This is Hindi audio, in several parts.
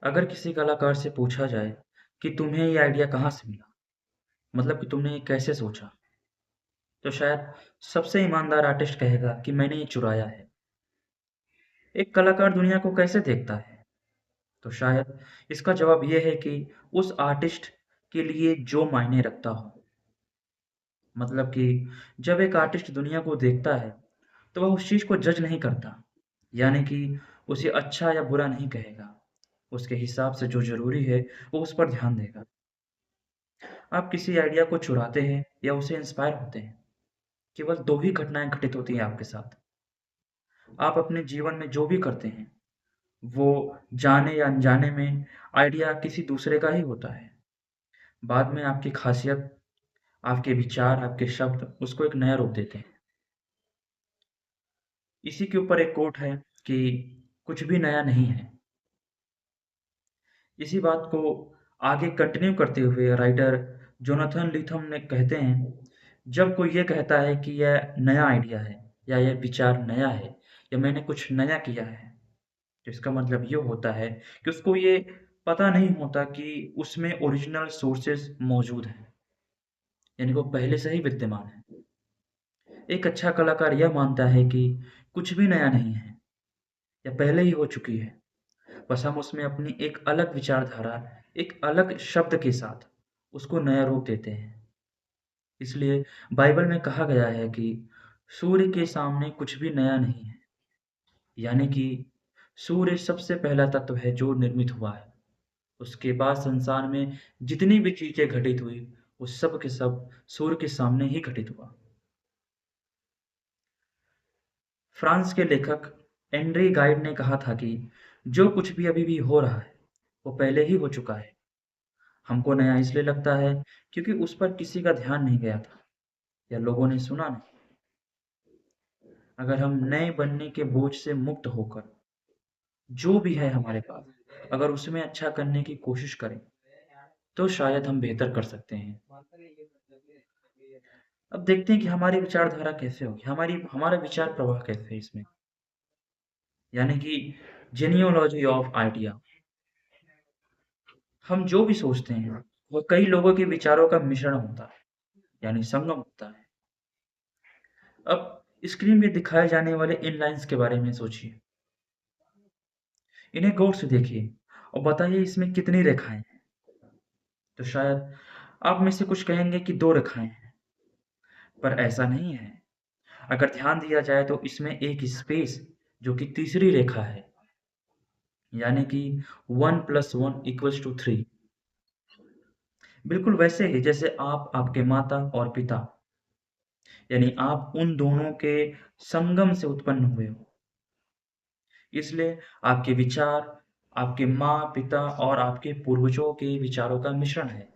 अगर किसी कलाकार से पूछा जाए कि तुम्हें ये आइडिया कहाँ से मिला, मतलब कि तुमने ये कैसे सोचा, तो शायद सबसे ईमानदार आर्टिस्ट कहेगा कि मैंने ये चुराया है। एक कलाकार दुनिया को कैसे देखता है? तो शायद इसका जवाब ये है कि उस आर्टिस्ट के लिए जो मायने रखता हो। मतलब कि जब एक आर्टिस्ट दुनिया को देखता है, तो वह उस चीज़ को जज नहीं करता। यानी कि उसे अच्छा या बुरा नहीं कहेगा। उसके हिसाब से जो ज़रूरी है, वो उस पर ध्यान देगा। आप किसी आइडिया को चुराते हैं या उसे इंस्पायर होते हैं, केवल 2 ही घटनाएँ घटित होती हैं आपके साथ। आप अपने जीवन में जो भी करते हैं, वो जाने या अनजाने में आइडिया किसी दूसरे का ही होता है। बाद में आपकी ख़ासियत, आपके विचार, आपके शब्द उसको एक नया रूप देते हैं। इसी के ऊपर एक कोट है कि कुछ भी नया नहीं है। इसी बात को आगे कंटिन्यू करते हुए राइटर जोनाथन लिथम ने कहते हैं, जब कोई ये कहता है कि यह नया आइडिया है या यह विचार नया है या मैंने कुछ नया किया है, तो इसका मतलब ये होता है कि उसको ये पता नहीं होता कि उसमें ओरिजिनल सोर्सेज मौजूद हैं, यानी वो पहले से ही विद्यमान है। एक अच्छा कलाकार यह मानता है कि कुछ भी नया नहीं है या पहले ही हो चुकी है, बस हम उसमें अपनी एक अलग विचारधारा, एक अलग शब्द के साथ उसको नया रूप देते हैं। इसलिए बाइबल में कहा गया है कि सूर्य के सामने कुछ भी नया नहीं है। यानी कि सूर्य सबसे पहला तत्व है जो निर्मित हुआ है। उसके बाद संसार में जितनी भी चीज़ें घटित हुई, वो सब के सब सूर्य के सामने ही घटित हुआ। फ्रांस के लेखक एंड्रे गाइड ने कहा था कि जो कुछ भी अभी भी हो रहा है, वो पहले ही हो चुका है। हमको नया इसलिए लगता है क्योंकि उस पर किसी का ध्यान नहीं गया था या लोगों ने सुना नहीं। अगर हम नए बनने के बोझ से मुक्त होकर जो भी है हमारे पास, अगर उसमें अच्छा करने की कोशिश करें, तो शायद हम बेहतर कर सकते हैं। अब देखते हैं कि हमारी विचारधारा कैसे होगी, हमारा विचार प्रवाह कैसे है इसमें। यानी कि जेनियोलॉजी ऑफ आइडिया। हम जो भी सोचते हैं, वो कई लोगों के विचारों का मिश्रण होता है, यानी संगम होता है। अब स्क्रीन में दिखाए जाने वाले इन लाइन्स के बारे में सोचिए। इन्हें गौर से देखिए और बताइए इसमें कितनी रेखाएँ हैं। तो शायद आप में से कुछ कहेंगे कि 2 रेखाएँ हैं, पर ऐसा नहीं है। अगर ध्यान दिया जाए तो इसमें एक स्पेस जो कि तीसरी रेखा है, यानी कि 1 + 1 = 3। बिल्कुल वैसे ही जैसे आप आपके माता और पिता, यानी आप उन दोनों के संगम से उत्पन्न हुए हो। इसलिए आपके विचार, आपके माँ-पिता और आपके पूर्वजों के विचारों का मिश्रण है।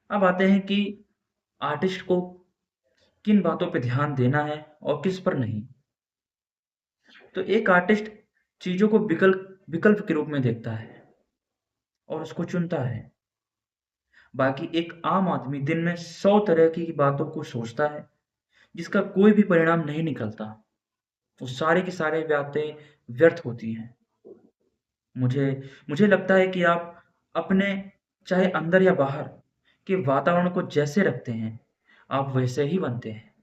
अब आते हैं कि आर्टिस्ट को किन बातों पे ध्यान देना है और किस पर नहीं। तो एक आर्टिस्ट चीज़ों को विकल्प विकल्प के रूप में देखता है और उसको चुनता है। बाकी एक आम आदमी दिन में 100 तरह की बातों को सोचता है, जिसका कोई भी परिणाम नहीं निकलता। वो सारे की सारी बातें व्यर्थ होती हैं। मुझे मुझे लगता है कि आप अपने चाहे अंदर या बाहर के वातावरण को जैसे रखते हैं, आप वैसे ही बनते हैं।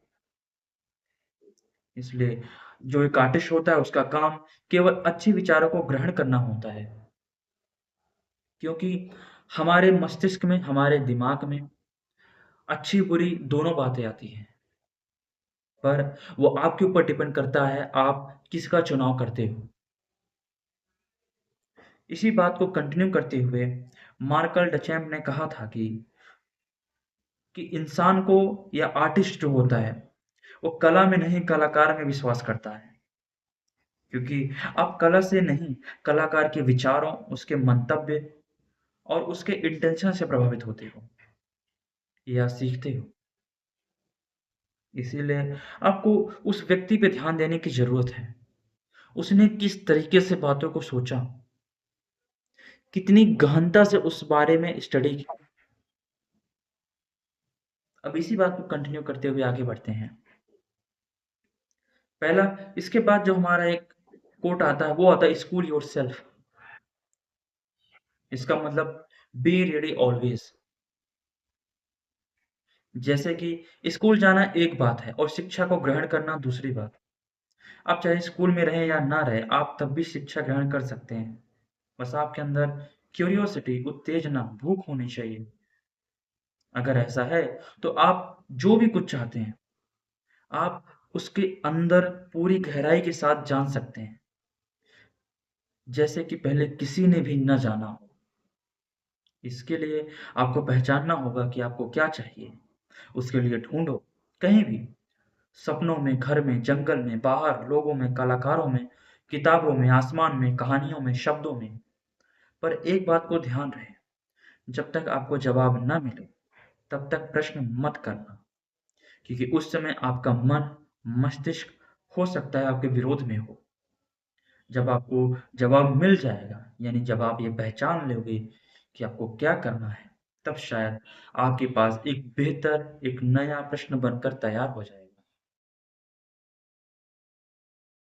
इसलिए जो एक आर्टिस्ट होता है उसका काम केवल अच्छे विचारों को ग्रहण करना होता है। क्योंकि हमारे मस्तिष्क में, हमारे दिमाग में अच्छी-बुरी दोनों बातें आती हैं। पर वो आपके ऊपर डिपेंड करता है आप किसका चुनाव करते हो। इसी बात को कंटिन्यू करते हुए मार्कल डचेम्प ने कहा था कि इंसान को या आर्टिस्ट जो होता है, वो कला में नहीं कलाकार में विश्वास करता है। क्योंकि आप कला से नहीं, कलाकार के विचारों, उसके मंतव्य और उसके इंटेंशन से प्रभावित होते हो या सीखते हो। इसीलिए आपको उस व्यक्ति पे ध्यान देने की ज़रूरत है। उसने किस तरीके से बातों को सोचा, कितनी गहनता से उस बारे में स्टडी की। अब इसी बात को कंटिन्यू करते हुए आगे बढ़ते हैं। पहला, इसके बाद जो हमारा एक कोट आता है, वो आता है स्कूल योरसेल्फ। इसका मतलब बी रेडी ऑलवेज। जैसे कि स्कूल जाना एक बात है और शिक्षा को ग्रहण करना दूसरी बात। आप चाहे स्कूल में रहें या ना रहें, आप तब भी शिक्षा ग्रहण कर सकते हैं। बस आपके अंदर क्यूरियोसिटी, उत्तेजना, भूख होनी चाहिए। अगर ऐसा है, तो आप जो भी कुछ चाहते हैं, आप उसके अंदर पूरी गहराई के साथ जान सकते हैं, जैसे कि पहले किसी ने भी न जाना हो। इसके लिए आपको पहचानना होगा कि आपको क्या चाहिए। उसके लिए ढूँढो, कहीं भी, सपनों में, घर में, जंगल में, बाहर, लोगों में, कलाकारों में, किताबों में, आसमान में, कहानियों में, शब्दों में। पर एक बात को ध्यान रहे, जब तक आपको जवाब ना मिले, तब तक प्रश्न मत करना, क्योंकि उस समय आपका मन, मस्तिष्क हो सकता है आपके विरोध में हो। जब आपको जवाब मिल जाएगा, यानी जब आप ये पहचान लोगे कि आपको क्या करना है, तब शायद आपके पास एक बेहतर, एक नया प्रश्न बनकर तैयार हो जाएगा।